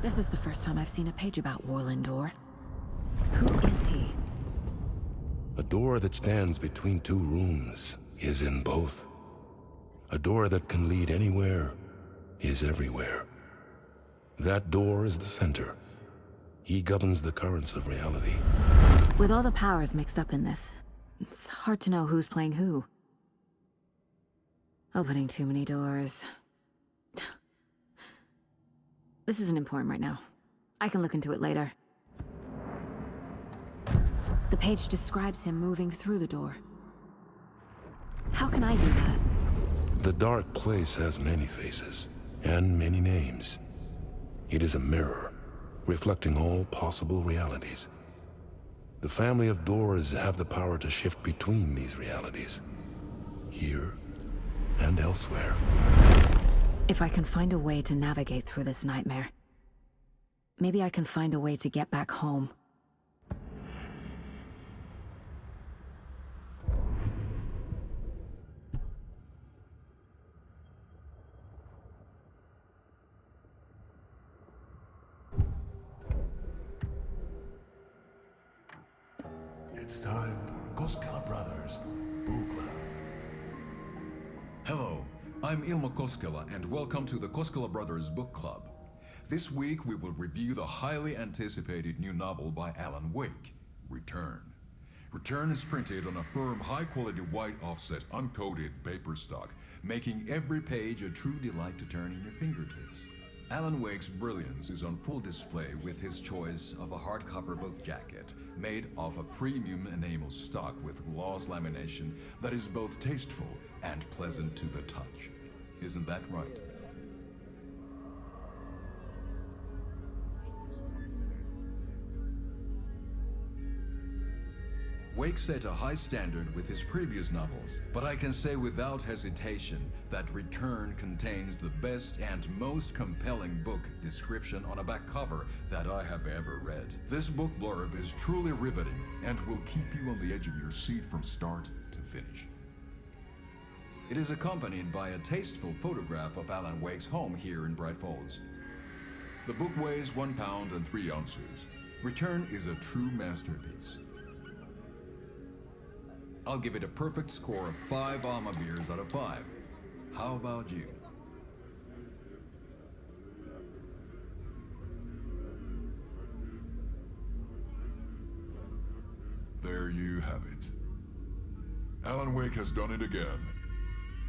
This is the first time I've seen a page about Warlindor. Who is he? A door that stands between two rooms is in both. A door that can lead anywhere is everywhere. That door is the center. He governs the currents of reality. With all the powers mixed up in this, it's hard to know who's playing who. Opening too many doors. This isn't important right now. I can look into it later. The page describes him moving through the door. How can I do that? The dark place has many faces, and many names. It is a mirror, reflecting all possible realities. The family of doors have the power to shift between these realities, here and elsewhere. If I can find a way to navigate through this nightmare, maybe I can find a way to get back home. It's time for Koskela Brothers Book Club. Hello, I'm Ilmo Koskela and welcome to the Koskela Brothers Book Club. This week we will review the highly anticipated new novel by Alan Wake, Return. Return is printed on a firm, high-quality white offset, uncoated paper stock, making every page a true delight to turn in your fingertips. Alan Wake's brilliance is on full display with his choice of a hardcover book jacket made of a premium enamel stock with gloss lamination that is both tasteful and pleasant to the touch. Isn't that right? Wake set a high standard with his previous novels, but I can say without hesitation that Return contains the best and most compelling book description on a back cover that I have ever read. This book blurb is truly riveting and will keep you on the edge of your seat from start to finish. It is accompanied by a tasteful photograph of Alan Wake's home here in Bright Falls. The book weighs 1 pound and 3 ounces. Return is a true masterpiece. I'll give it a perfect score of 5 Alma beers out of 5. How about you? There you have it. Alan Wake has done it again.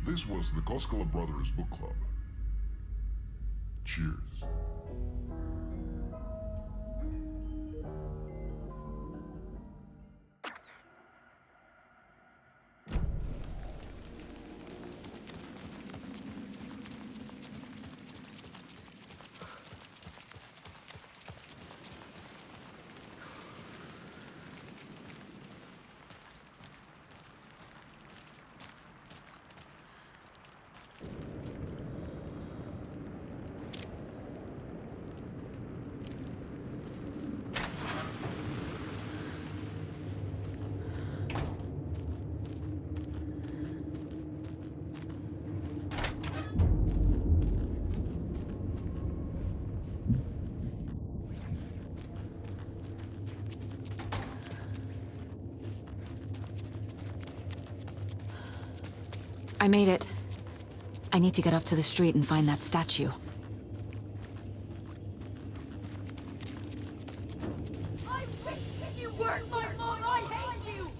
This was the Koskela Brothers Book Club. Cheers. I made it. I need to get up to the street and find that statue. I wish you weren't my mom! I hate you!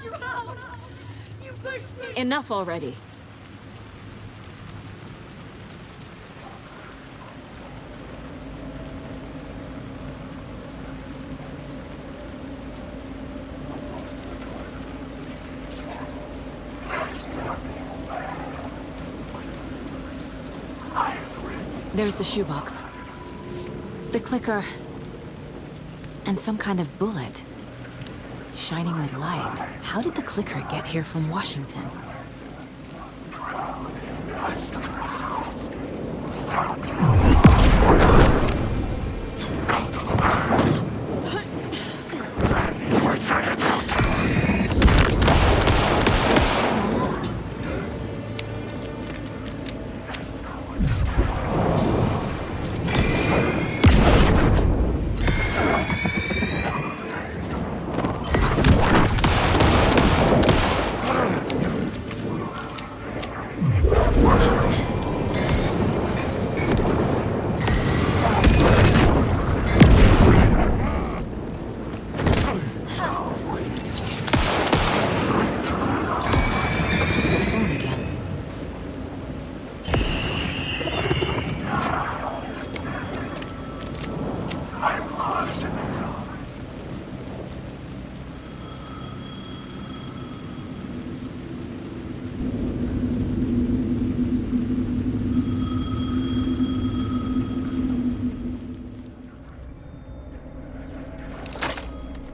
drown! You pushed me! Enough already. There's the shoebox. The clicker. And some kind of bullet. Shining with light. How did the clicker get here from Washington?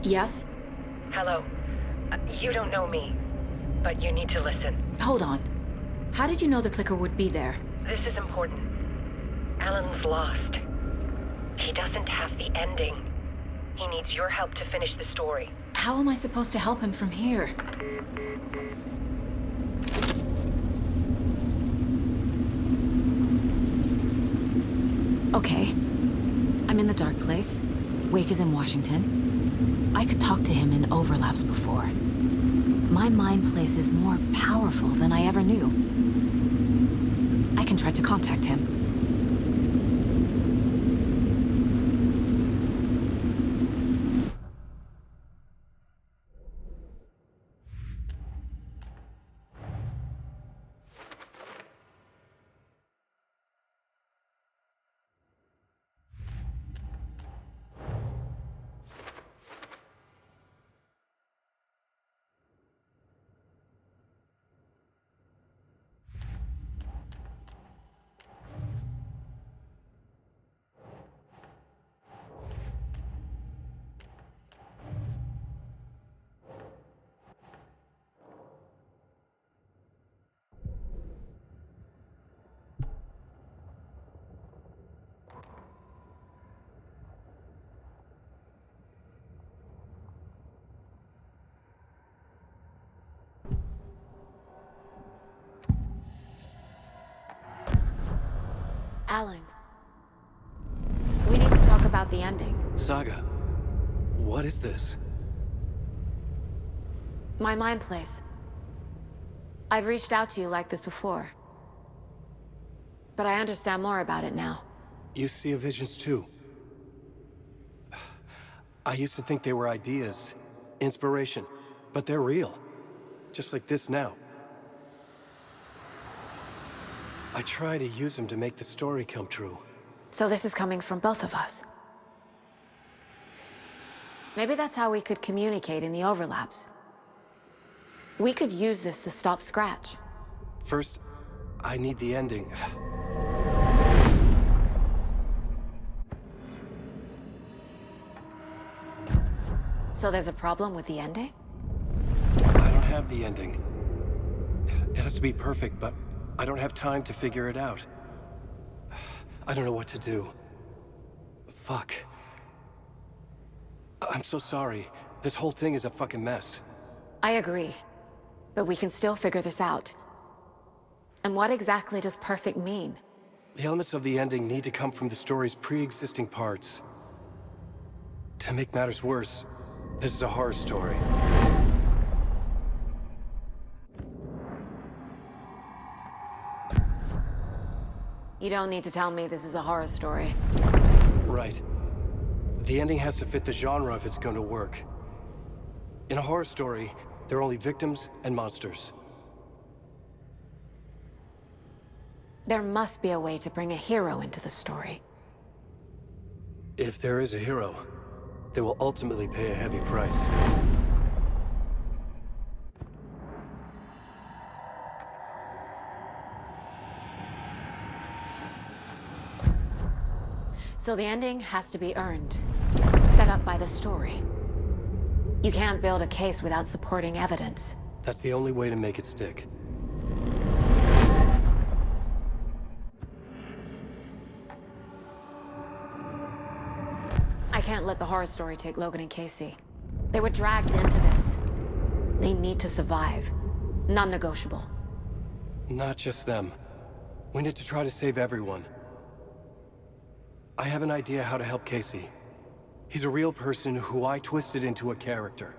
Yes? Hello. You don't know me, but you need to listen. Hold on. How did you know the clicker would be there? This is important. Alan's lost. He doesn't have the ending. He needs your help to finish the story. How am I supposed to help him from here? Okay. I'm in the dark place. Wake is in Washington. I could talk to him in overlaps before. My mind place is more powerful than I ever knew. I can try to contact him. Alan. We need to talk about the ending. Saga, what is this? My mind place. I've reached out to you like this before. But I understand more about it now. You see visions too. I used to think they were ideas, inspiration, but they're real. Just like this now. I try to use them to make the story come true. So this is coming from both of us. Maybe that's how we could communicate in the overlaps. We could use this to stop Scratch. First, I need the ending. So there's a problem with the ending? I don't have the ending. It has to be perfect, but I don't have time to figure it out. I don't know what to do. Fuck. I'm so sorry. This whole thing is a fucking mess. I agree. But we can still figure this out. And what exactly does perfect mean? The elements of the ending need to come from the story's pre-existing parts. To make matters worse, this is a horror story. You don't need to tell me this is a horror story. Right. The ending has to fit the genre if it's going to work. In a horror story, there are only victims and monsters. There must be a way to bring a hero into the story. If there is a hero, they will ultimately pay a heavy price. So the ending has to be earned, set up by the story. You can't build a case without supporting evidence. That's the only way to make it stick. I can't let the horror story take Logan and Casey. They were dragged into this. They need to survive. Non-negotiable. Not just them. We need to try to save everyone. I have an idea how to help Casey. He's a real person who I twisted into a character.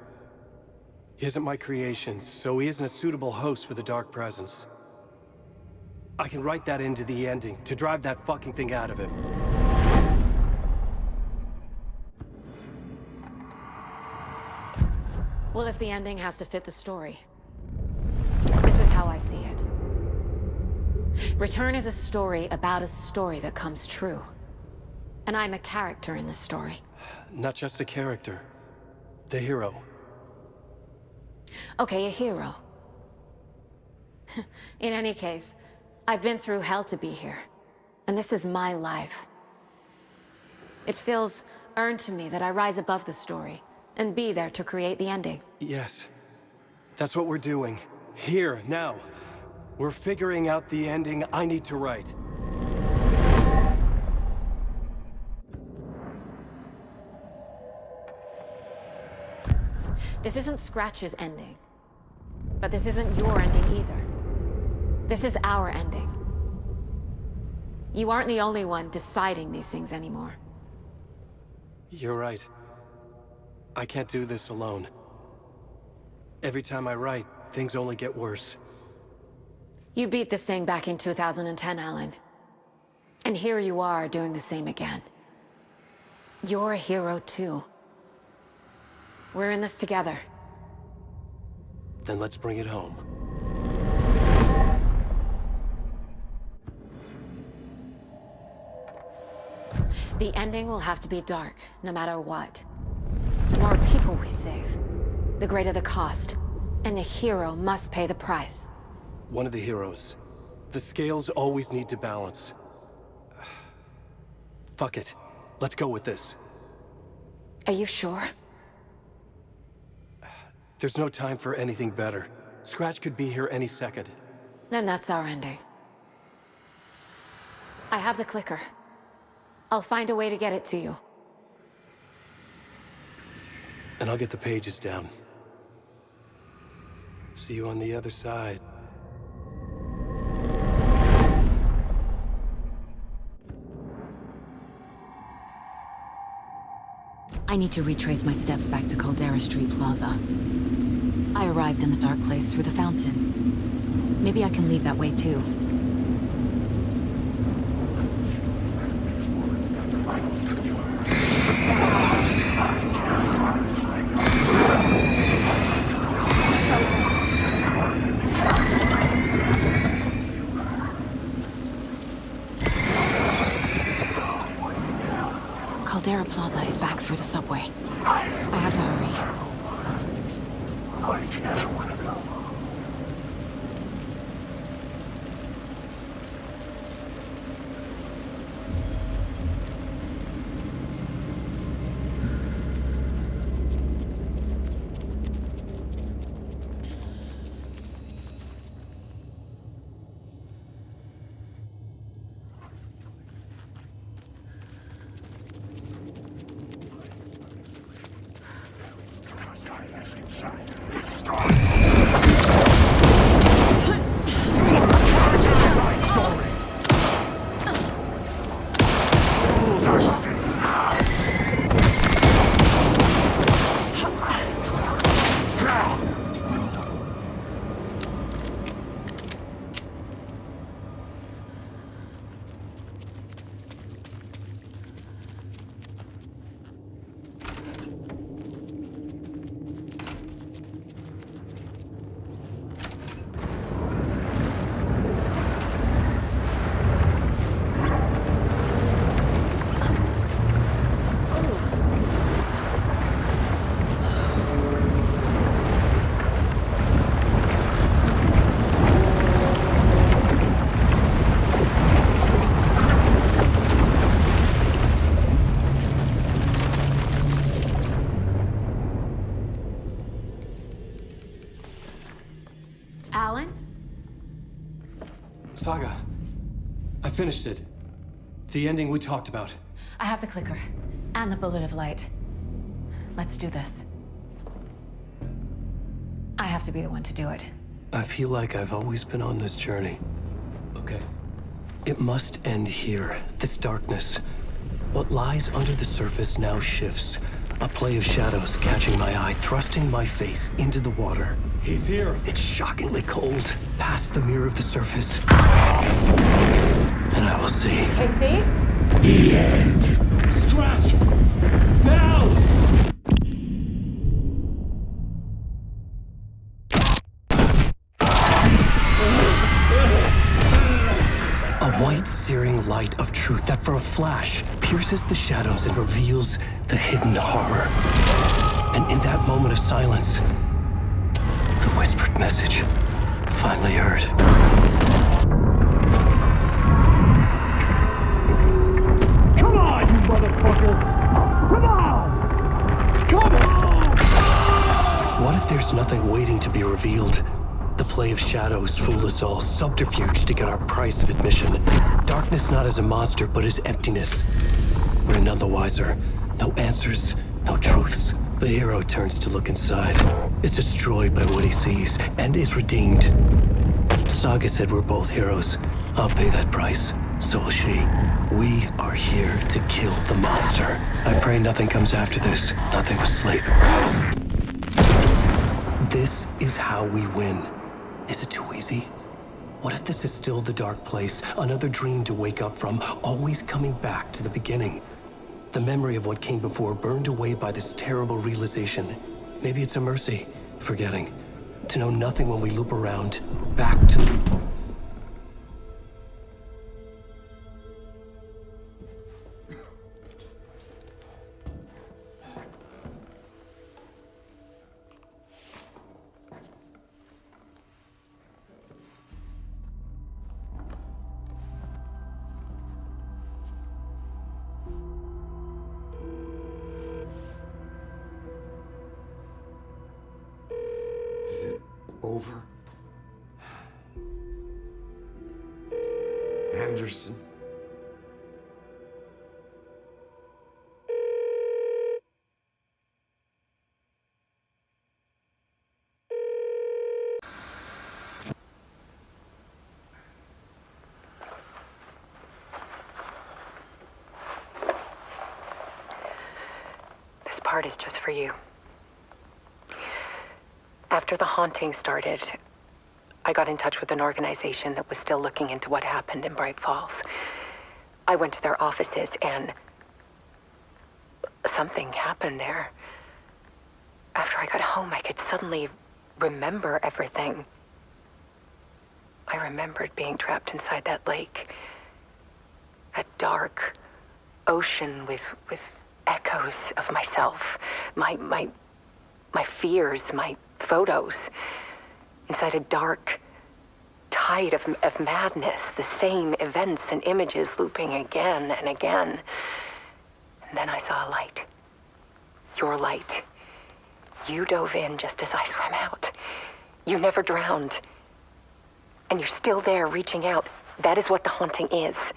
He isn't my creation, so he isn't a suitable host for the Dark Presence. I can write that into the ending to drive that fucking thing out of him. Well, if the ending has to fit the story, this is how I see it. Return is a story about a story that comes true. And I'm a character in this story. Not just a character. The hero. Okay, a hero. In any case, I've been through hell to be here. And this is my life. It feels earned to me that I rise above the story and be there to create the ending. Yes. That's what we're doing. Here, now. We're figuring out the ending I need to write. This isn't Scratch's ending. But this isn't your ending either. This is our ending. You aren't the only one deciding these things anymore. You're right. I can't do this alone. Every time I write, things only get worse. You beat this thing back in 2010, Alan. And here you are doing the same again. You're a hero too. We're in this together. Then let's bring it home. The ending will have to be dark, no matter what. The more people we save, the greater the cost. And the hero must pay the price. One of the heroes. The scales always need to balance. Fuck it. Let's go with this. Are you sure? There's no time for anything better. Scratch could be here any second. Then that's our ending. I have the clicker. I'll find a way to get it to you. And I'll get the pages down. See you on the other side. I need to retrace my steps back to Caldera Street Plaza. I arrived in the dark place through the fountain. Maybe I can leave that way too. Caldera Plaza is back through the subway. I have to hurry. Inside. Saga, I finished it. The ending we talked about. I have the clicker. And the bullet of light. Let's do this. I have to be the one to do it. I feel like I've always been on this journey. Okay. It must end here. This darkness. What lies under the surface now shifts. A play of shadows catching my eye, thrusting my face into the water. He's here. It's shockingly cold. Past the mirror of the surface. And I will see. Casey? The end. Scratch! Now! A white, searing light of truth that for a flash pierces the shadows and reveals the hidden horror. And in that moment of silence, the whispered message finally heard. Come on, you motherfucker! Come on! Come on! What if there's nothing waiting to be revealed? The play of shadows fool us all, subterfuge to get our price of admission. Darkness not as a monster, but as emptiness. We're none the wiser. No answers, no truths. The hero turns to look inside, is destroyed by what he sees, and is redeemed. Saga said we're both heroes. I'll pay that price. So will she. We are here to kill the monster. I pray nothing comes after this. Nothing but sleep. This is how we win. Is it too easy? What if this is still the dark place, another dream to wake up from, always coming back to the beginning? The memory of what came before burned away by this terrible realization. Maybe it's a mercy, forgetting. To know nothing when we loop around, back to the... Is it over? Anderson? This part is just for you. After the haunting started, I got in touch with an organization that was still looking into what happened in Bright Falls. I went to their offices and something happened there. After I got home, I could suddenly remember everything. I remembered being trapped inside that lake. A dark ocean with echoes of myself. My fears, my photos. Inside a dark tide of madness. The same events and images looping again and again. And then I saw a light. Your light. You dove in just as I swam out. You never drowned. And you're still there reaching out. That is what the haunting is.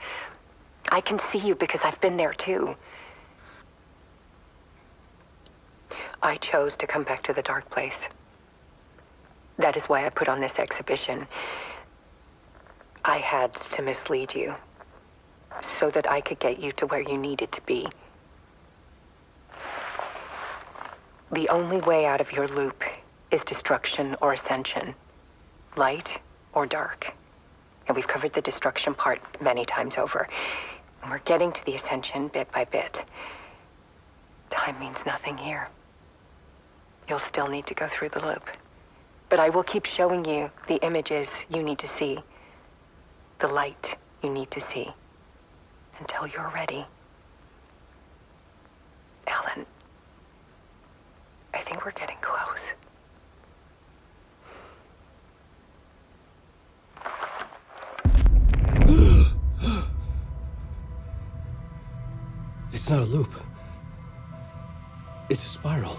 I can see you because I've been there too. I chose to come back to the dark place. That is why I put on this exhibition. I had to mislead you so that I could get you to where you needed to be. The only way out of your loop is destruction or ascension, light or dark. And we've covered the destruction part many times over. And we're getting to the ascension bit by bit. Time means nothing here. You'll still need to go through the loop. But I will keep showing you the images you need to see, the light you need to see, until you're ready. Alan, I think we're getting close. It's not a loop. It's a spiral.